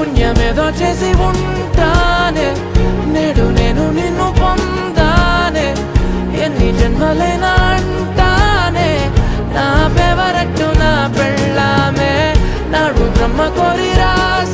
పుణ్యమేదో చేసి ఉంటానే నేడు నేను నిన్ను పొందానే ఎన్ని జన్మలైనా అంటానే నా ఫేవరెట్ నా పెళ్ళామే నాడు బ్రహ్మ కోరి రాసి